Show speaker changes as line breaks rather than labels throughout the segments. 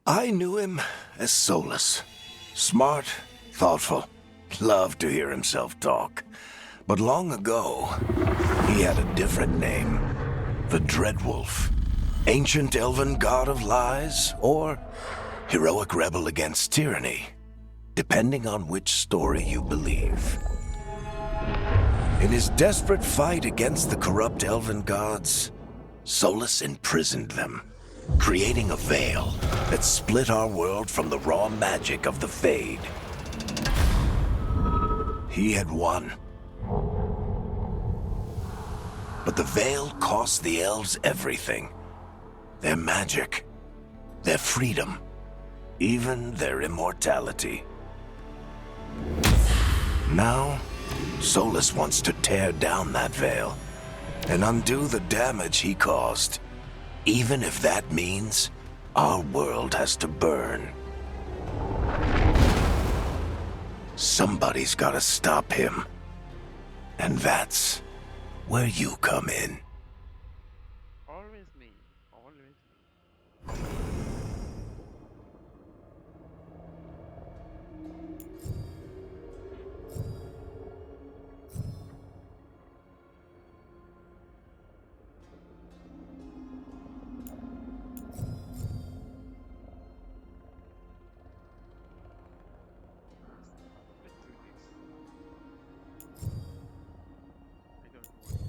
I knew him as Solus. Smart, thoughtful, loved to hear himself talk. But long ago, he had a different name. The Dreadwolf. Ancient elven god of lies, or heroic rebel against tyranny, depending on which story you believe. In his desperate fight against the corrupt elven gods, Solus imprisoned them, creating a veil that split our world from the raw magic of the Fade. He had won. But the veil cost the elves everything. Their magic, their freedom, even their immortality. Now, Solus wants to tear down that veil and undo the damage he caused, even if that means our world has to burn. Somebody's gotta stop him. And that's where you come in.
Always me. Always me. Let's do this. I don't want.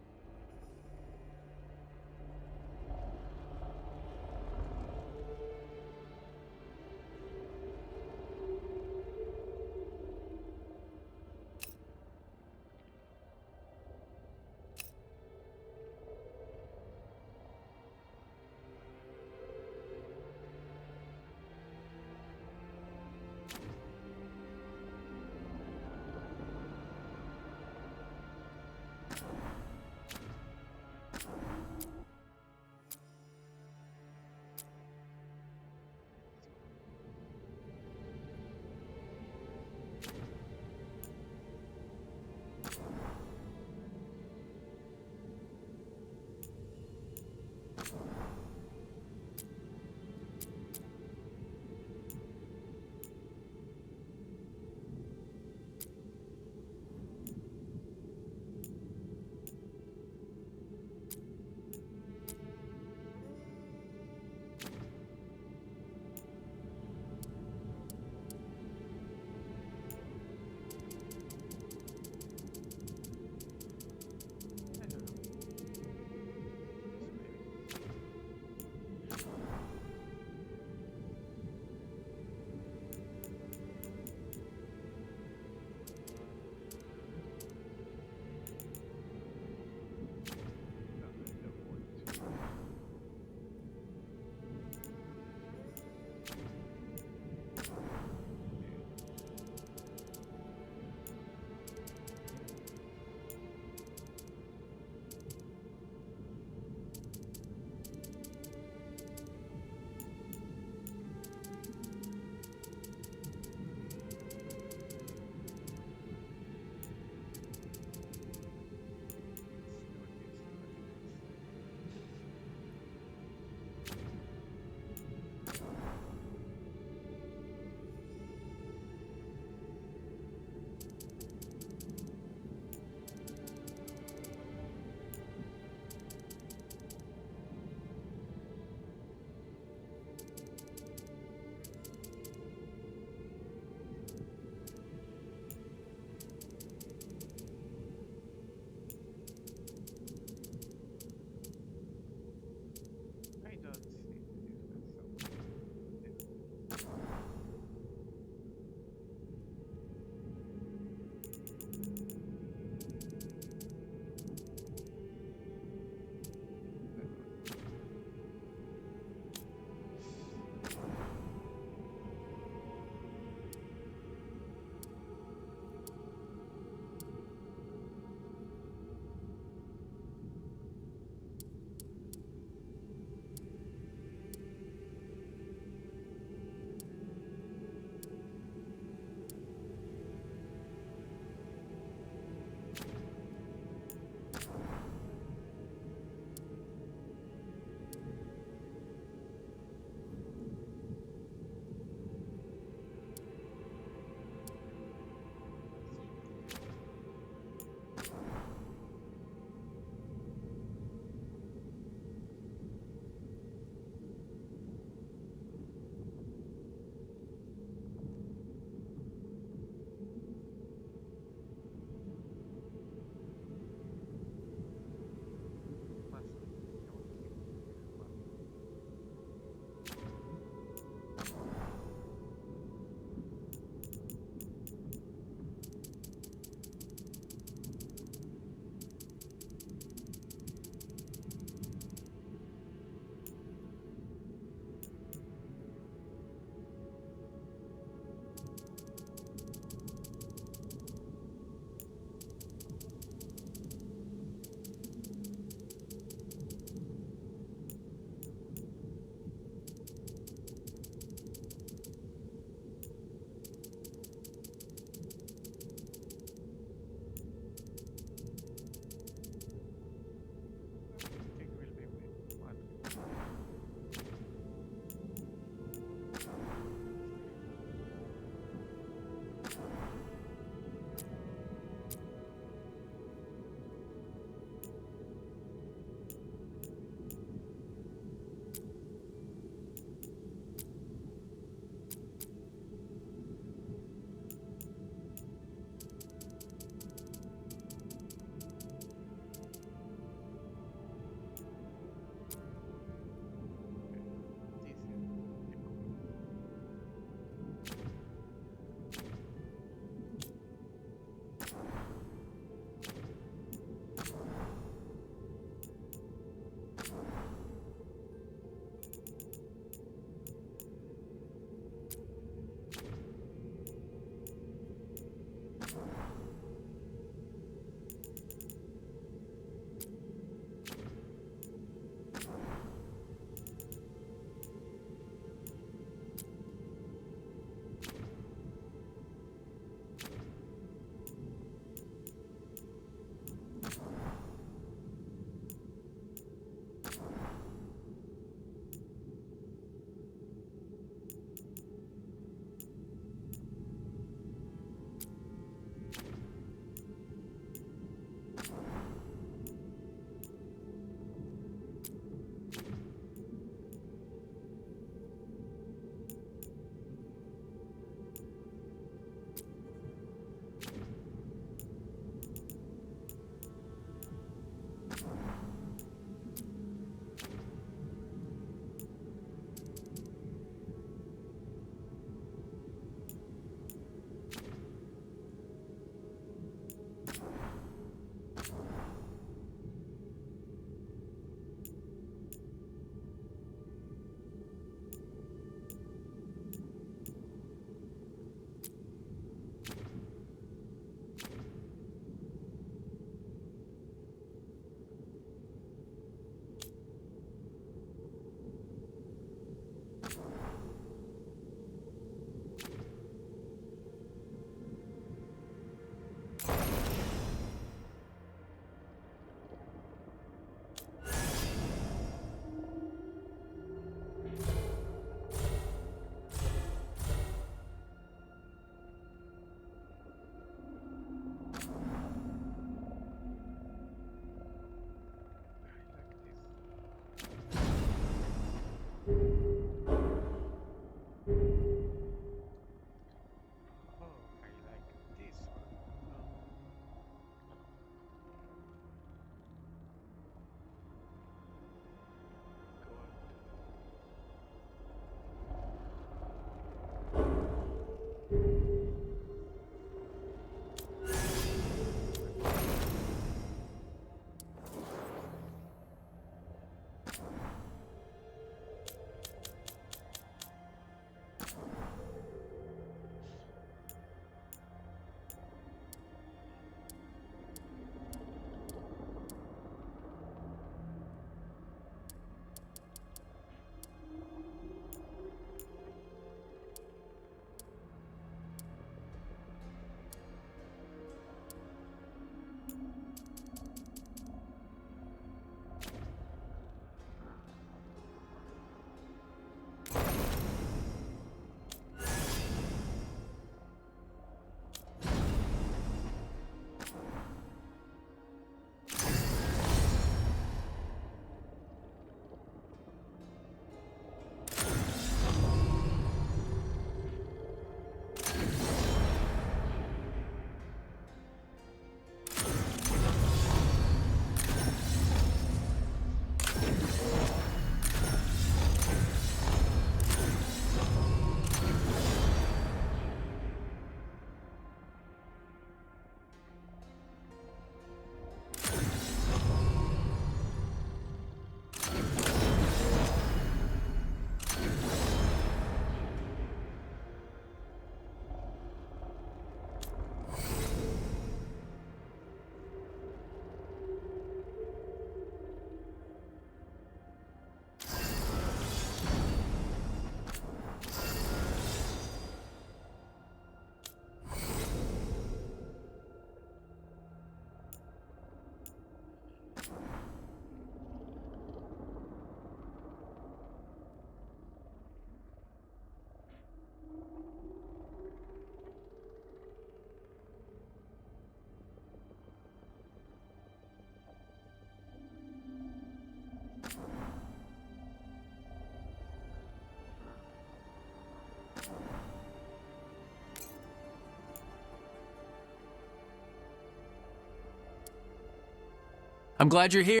I'm glad you're here.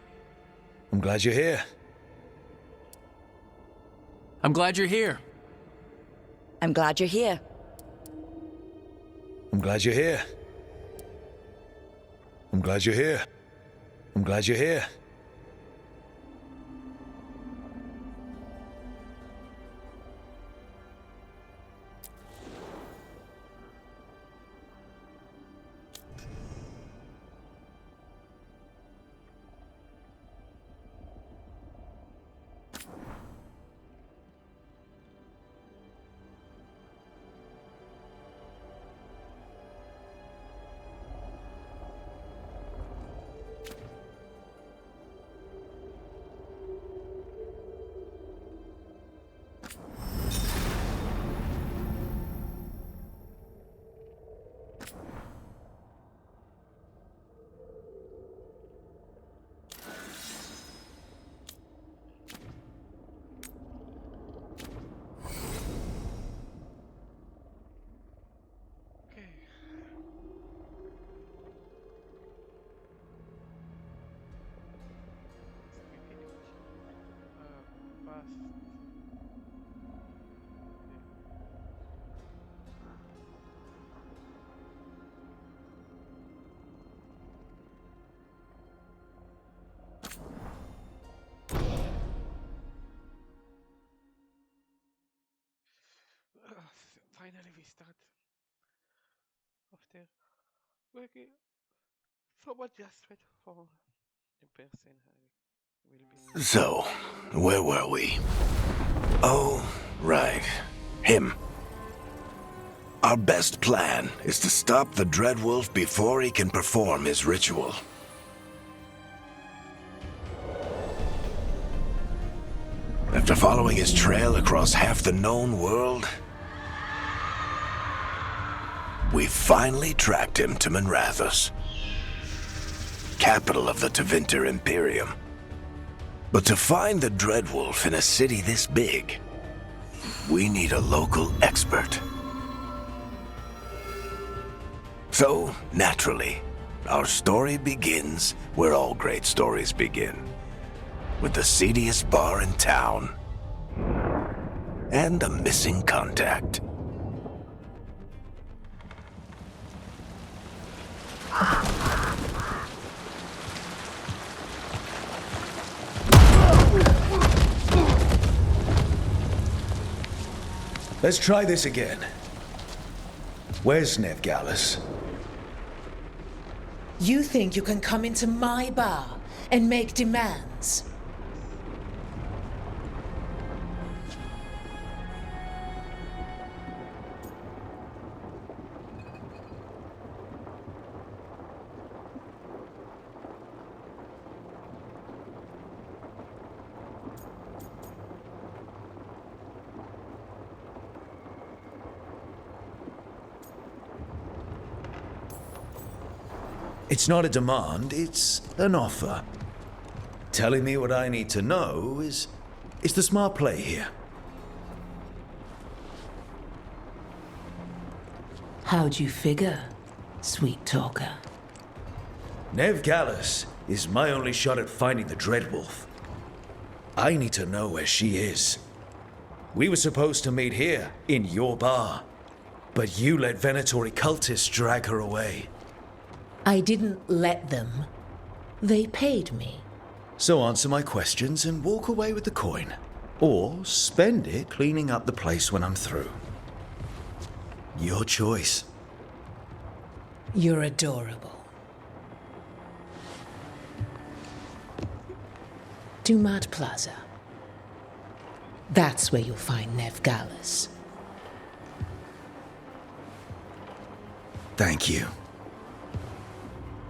I'm glad you're here.
I'm glad you're here.
I'm glad you're here.
I'm glad you're here. I'm glad you're here. I'm glad you're here.
Okay. Past. Finally we start after working so much just wait for the person will be.
So, where were we? Oh, right. Him. Our best plan is to stop the Dreadwolf before he can perform his ritual. After following his trail across half the known world, we finally tracked him to Manrathus, capital of the Tevinter Imperium. But to find the Dreadwolf in a city this big, we need a local expert. So, naturally, our story begins where all great stories begin, with the seediest bar in town and a missing contact.
Let's try this again. Where's Nevgallus?
You think you can come into my bar and make demands?
It's not a demand, it's an offer. Telling me what I need to know is the smart play here.
How'd you figure, sweet talker?
Nevgallus is my only shot at finding the Dreadwolf. I need to know where she is. We were supposed to meet here, in your bar. But you let Venatori cultists drag her away.
I didn't let them. They paid me.
So answer my questions and walk away with the coin. Or spend it cleaning up the place when I'm through. Your choice.
You're adorable. Dumat Plaza. That's where you'll find Nevgallus.
Thank you.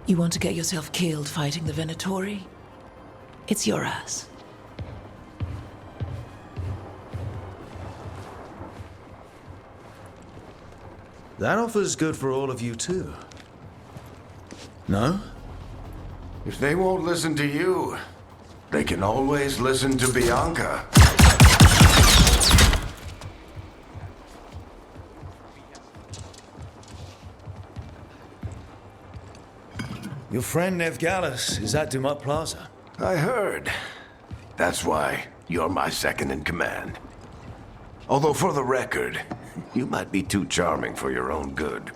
You want to get yourself killed fighting the Venatori? It's your ass.
That offer's good for all of you too. No?
If they won't listen to you, they can always listen to Bianca.
Your friend Nev Gallus is at Dumat Plaza.
I heard. That's why you're my second in command. Although for the record, you might be too charming for your own good.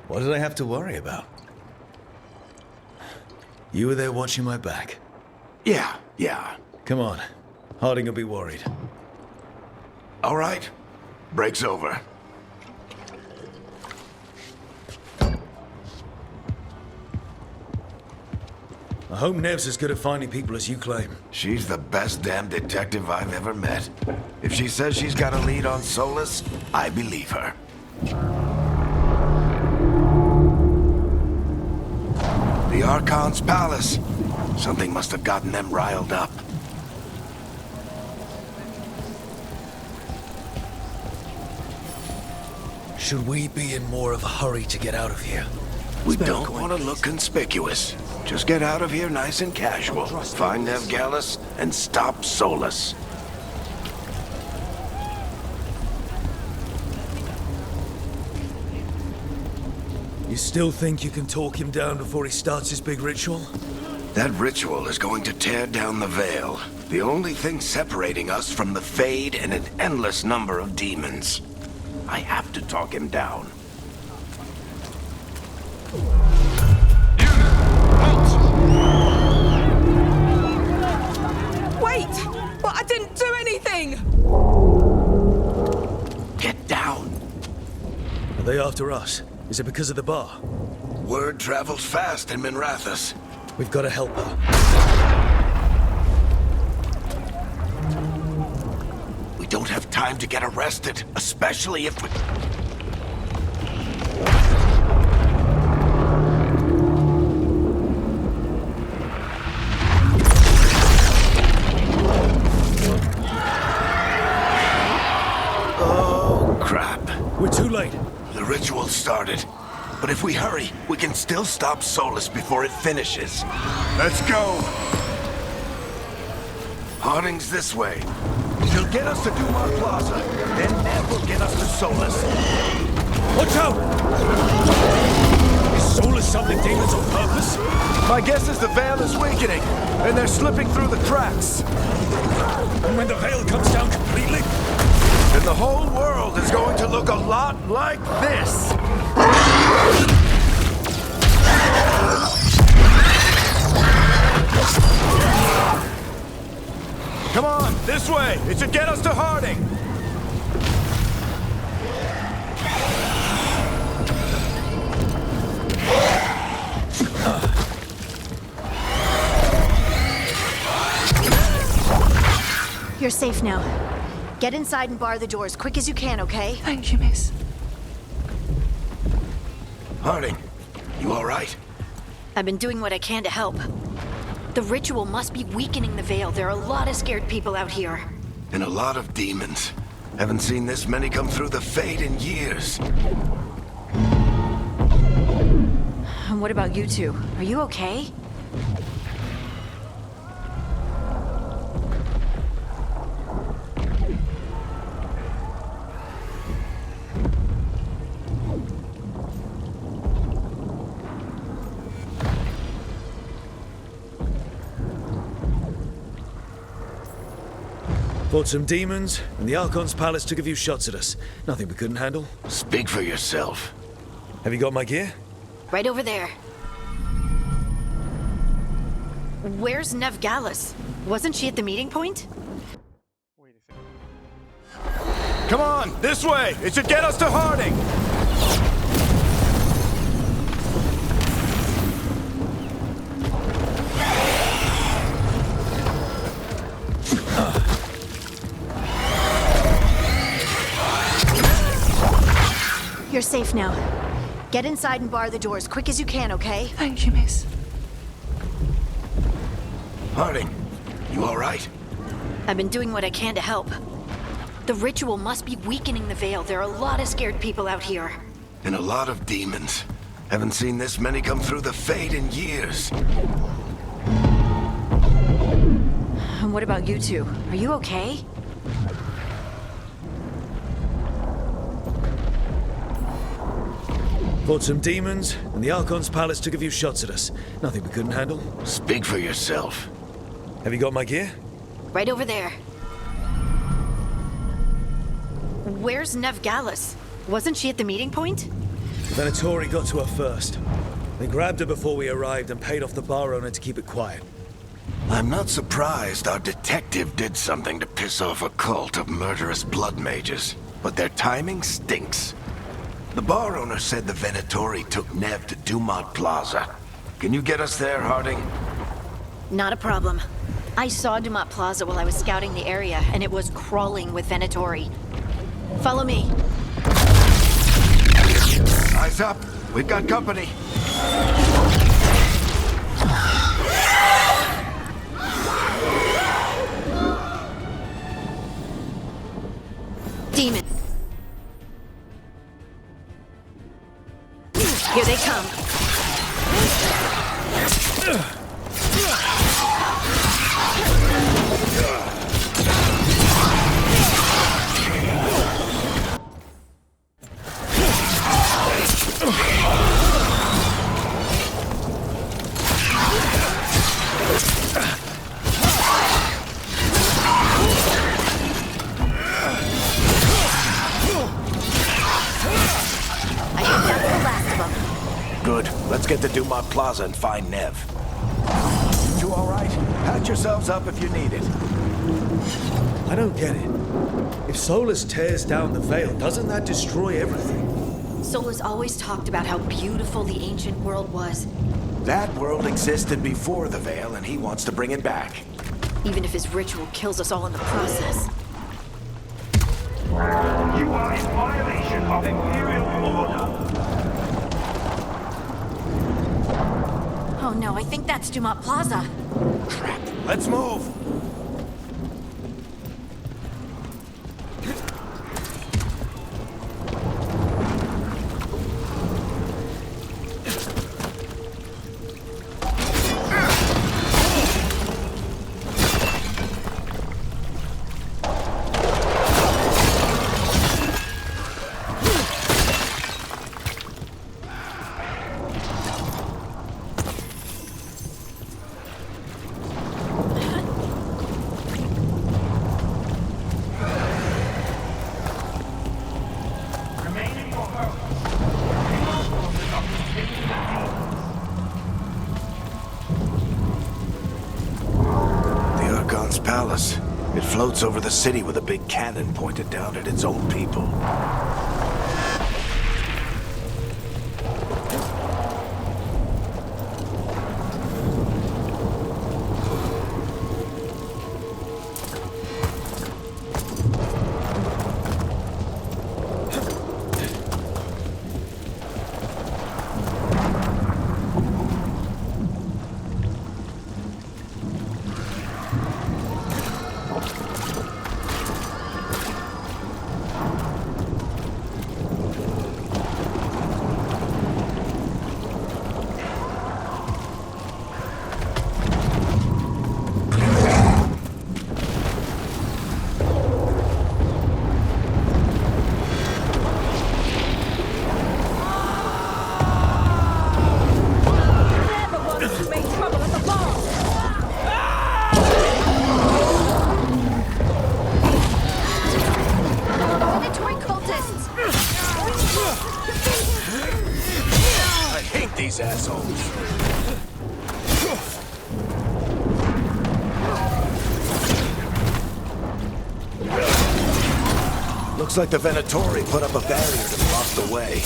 What did I have to worry about? You were there watching my back.
Yeah.
Come on. Harding will be worried.
All right. Break's over.
I hope Nev's as good at finding people as you claim.
She's the best damn detective I've ever met. If she says she's got a lead on Solus, I believe her. The Archon's palace. Something must have gotten them riled up.
Should we be in more of a hurry to get out of here?
We don't want to look conspicuous. Just get out of here nice and casual. Find Nev Gallus and stop Solus.
You still think you can talk him down before he starts his big ritual?
That ritual is going to tear down the veil. The only thing separating us from the Fade and an endless number of demons. I have to talk him down.
Wait! But I didn't do anything!
Get down.
Are they after us? Is it because of the bar?
Word travels fast in Minrathous.
We've got to help her.
We don't have time to get arrested, especially if we... Oh, crap.
We're too late.
The ritual started. But if we hurry, we can still stop Solus before it finishes. Let's go! Harding's this way. He'll get us to Dumas Plaza. Then Nev will get us to Solus.
Watch out! Is Solus summoning demons on purpose?
My guess is the veil is weakening, and they're slipping through the cracks.
And when the veil comes down completely?
And the whole world is going to look a lot like this. Come on, this way. It should get us to Harding.
You're safe now. Get inside and bar the door as quick as you can, okay?
Thank you, miss.
Harding, you all right?
I've been doing what I can to help. The ritual must be weakening the veil. There are a lot of scared people out here.
And a lot of demons. Haven't seen this many come through the Fade in years.
And what about you two? Are you okay?
Fought some demons, and the Archon's palace took a few shots at us. Nothing we couldn't handle.
Speak for yourself.
Have you got my gear?
Right over there. Where's Nev Gallus? Wasn't she at the meeting point?
Wait a second.
Come on, this way! It should get us to Harding!
You're safe now. Get inside and bar the door as quick as you can, okay?
Thank you, miss.
Harding, you all right?
I've been doing what I can to help. The ritual must be weakening the veil. There are a lot of scared people out here.
And a lot of demons. Haven't seen this many come through the Fade in years.
And what about you two? Are you okay?
Fought some demons, and the Archon's palace took a few shots at us. Nothing we couldn't handle.
Speak for yourself.
Have you got my gear?
Right over there. Where's Nev Gallus? Wasn't she at the meeting point?
Venatori got to her first. They grabbed her before we arrived and paid off the bar owner to keep it quiet.
I'm not surprised our detective did something to piss off a cult of murderous blood mages, but their timing stinks. The bar owner said the Venatori took Nev to Dumont Plaza. Can you get us there, Harding?
Not a problem. I saw Dumont Plaza while I was scouting the area, and it was crawling with Venatori. Follow me.
Eyes up. We've got company.
Demon. Here they come.
Good. Let's get to Dumont Plaza and find Nev. You two all right? Patch yourselves up if you need it.
I don't get it. If Solus tears down the veil, doesn't that destroy everything?
Solus always talked about how beautiful the ancient world was,
That world existed before the Veil, and he wants to bring it back.
even if his ritual kills us all in the process.
You are in violation of Imperial order.
Oh no, I think that's Dumont Plaza.
Crap. Let's move.
Remain in your home.
The Archon's palace. It floats over the city with a big cannon pointed down at its own people.
Venatori cultists!
I hate these assholes. Looks like the Venatori put up a barrier to block the way.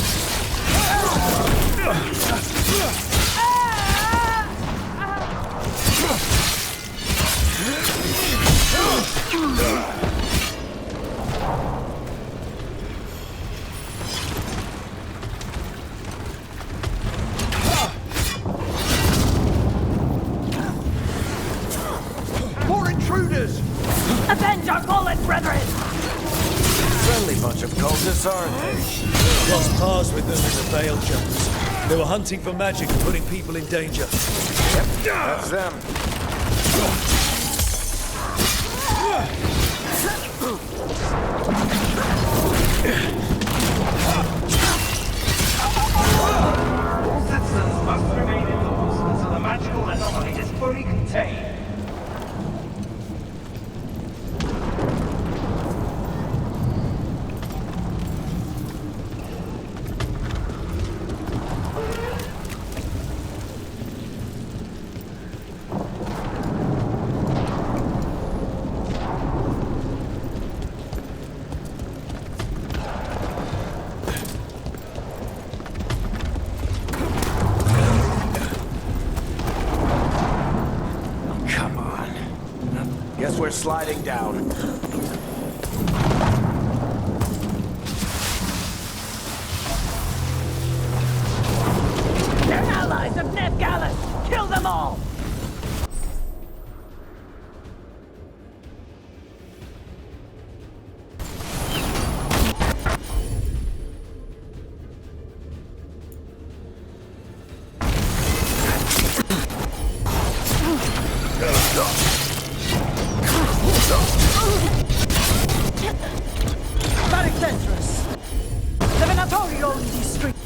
More intruders!
Avenge our fallen brethren!
Friendly bunch of cultists, aren't they?
Crossed paths with them in the Veil Jumpers. They were hunting for magic and putting people in danger.
Yep, that's them.
All citizens must remain indoors until the magical anomaly is fully contained.
Come on. Guess we're sliding down.
They're allies of Ned Gallus! Kill them all! Varicentris! The Venatori own these streets!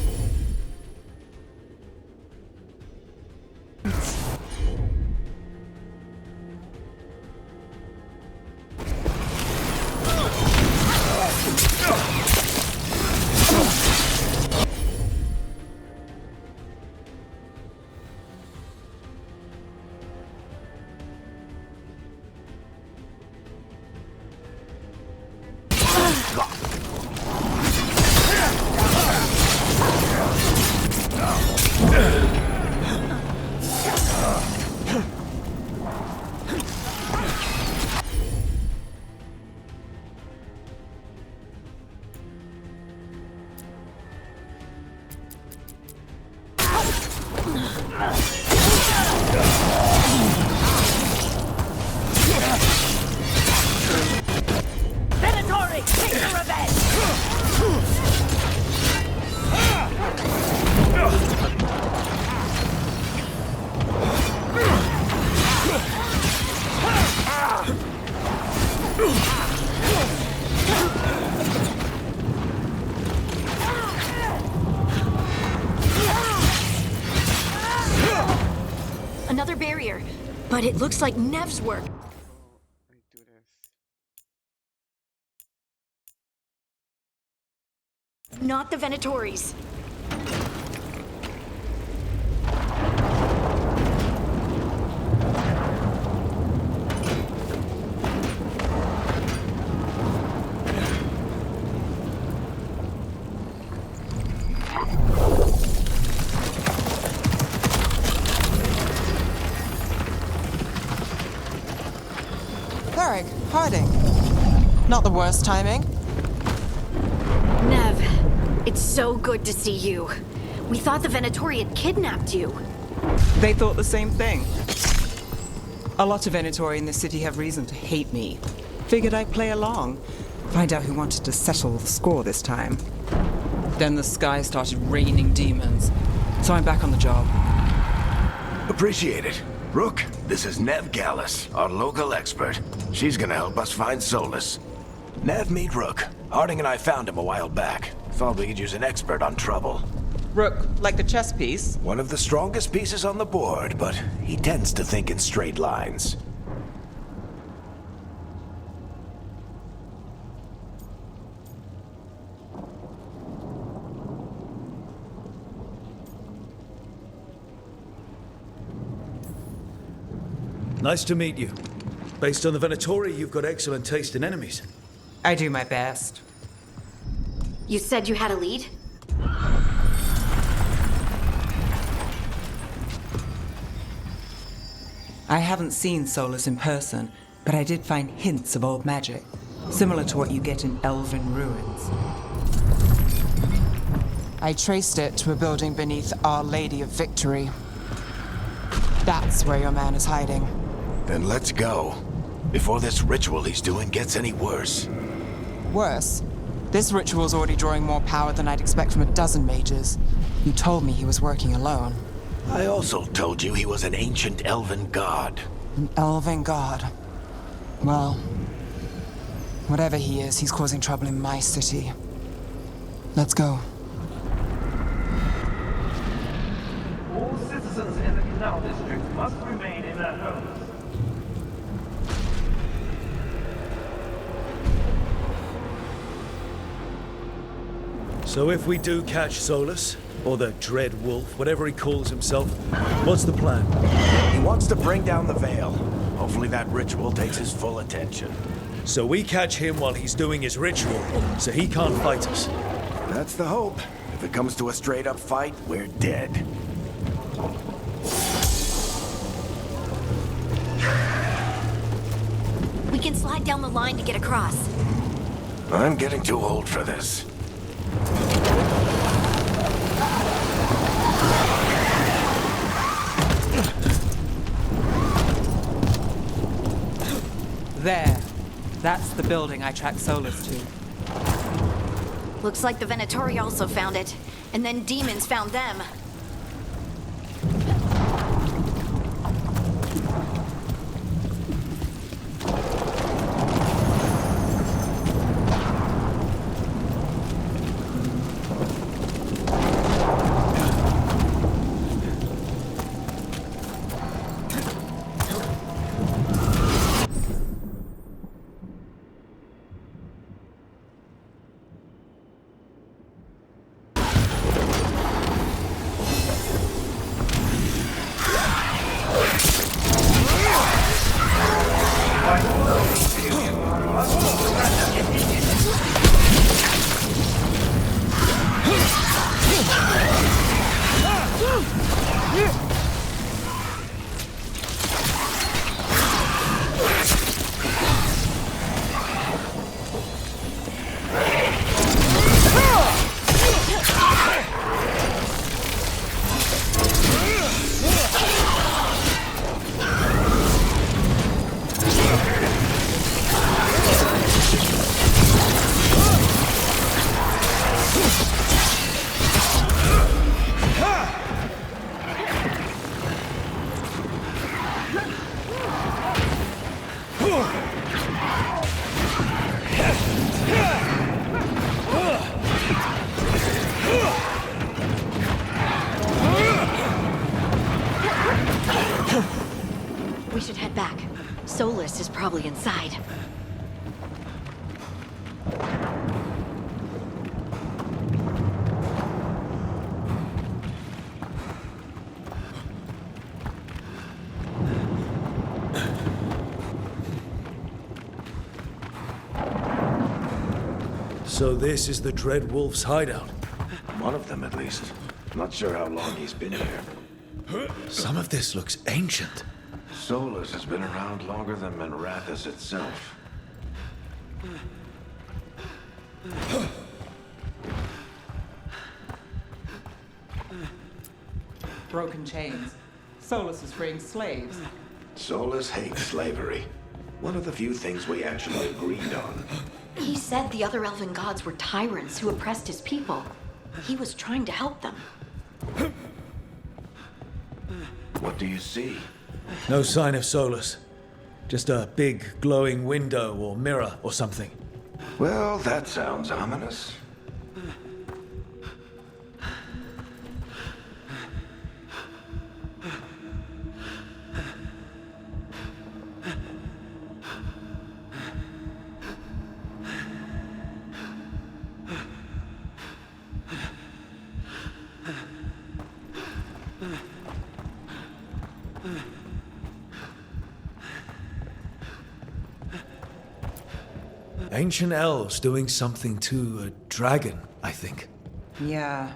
Venatori, take your revenge!
Another barrier, but it looks like Nev's work.
I do this.
Not the Venatoris.
Varric, Harding. Not the worst timing.
Nev, it's so good to see you. We thought the Venatori had kidnapped you.
They thought the same thing. A lot of Venatori in the city have reason to hate me. Figured I'd play along. Find out who wanted to settle the score this time. Then the sky started raining demons. So I'm back on the job.
Appreciate it. Rook, this is Nev Gallus, our local expert. She's gonna help us find Solus. Nev, meet Rook. Harding and I found him a while back. Thought we could use an expert on trouble.
Rook, like the chess piece.
One of the strongest pieces on the board, but he tends to think in straight lines.
Nice to meet you. Based on the Venatori, you've got excellent taste in enemies.
I do my best.
You said you had a lead?
I haven't seen Solus in person, but I did find hints of old magic, similar to what you get in elven ruins. I traced it to a building beneath Our Lady of Victory. That's where your man is hiding.
Then let's go. Before this ritual he's doing gets any worse.
Worse, This ritual's already drawing more power than I'd expect from a dozen mages. You told me he was working alone.
I also told you he was an ancient elven god.
An elven god. Well, whatever he is, he's causing trouble in my city. Let's go.
All citizens in the Canal District must remain in their homes.
So if we do catch Solus, or the Dread Wolf, whatever he calls himself, what's the plan?
He wants to bring down the veil. Hopefully that ritual takes his full attention.
So we catch him while he's doing his ritual, so he can't fight us.
That's the hope. If it comes to a straight-up fight, we're dead.
We can slide down the line to get across.
I'm getting too old for this.
There. That's the building I tracked Solus to.
Looks like the Venatori also found it. And then demons found them. We should head back. Solus is probably inside.
So this is the Dread Wolf's hideout.
One of them, at least. Not sure how long he's been here.
Some of this looks ancient.
Solus has been around longer than Manrathus itself.
Broken chains. Solus is freeing slaves.
Solus hates slavery. One of the few things we actually agreed on.
He said the other elven gods were tyrants who oppressed his people. He was trying to help them.
What do you see?
No sign of Solus. Just a big glowing window or mirror or something.
Well, that sounds ominous.
Ancient elves doing something to a dragon, I think.
Yeah.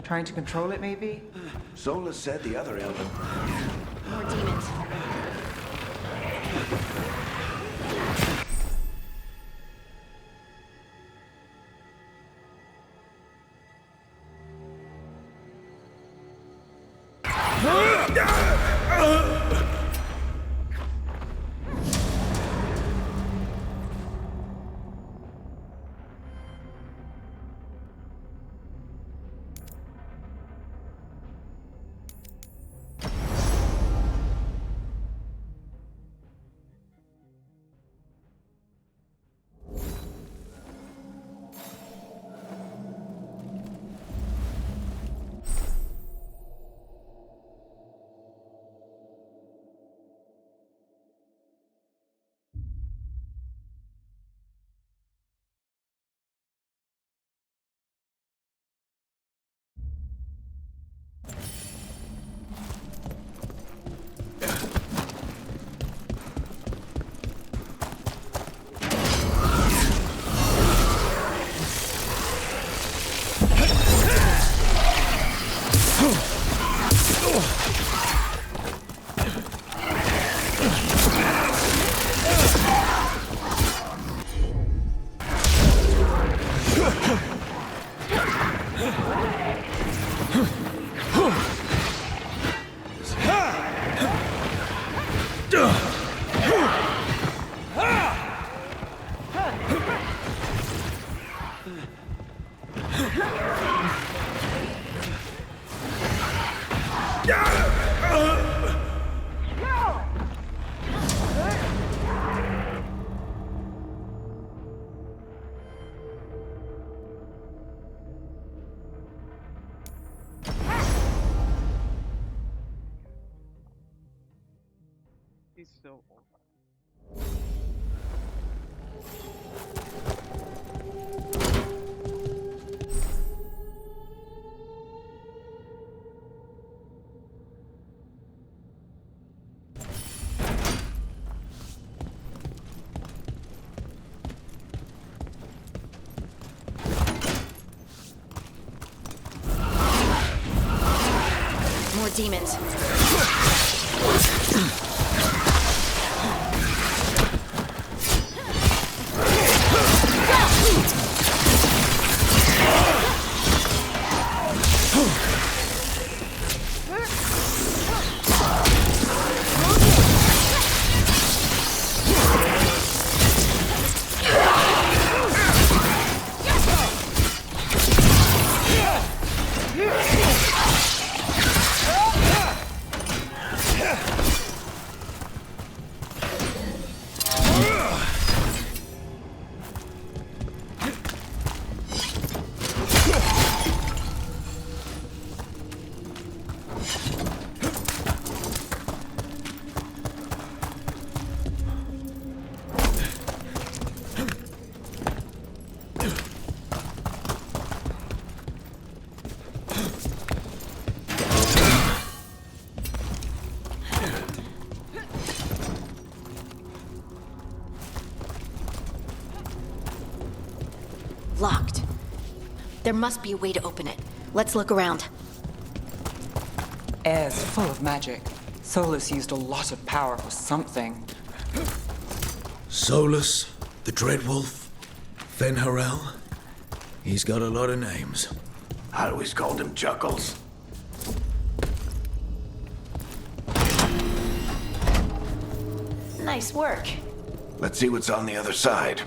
Trying to control it, maybe?
Solus said the other elven.
More demons.
is so old.
More demons. Locked. There must be a way to open it. Let's look around.
Air's full of magic. Solus used a lot of power for something.
Solus, the Dreadwolf, Fen'Harel. He's got a lot of names.
I always called him Chuckles.
Nice work.
Let's see what's on the other side.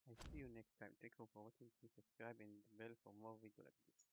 I see you next time. Take over watching, please subscribe and the bell for more videos like this.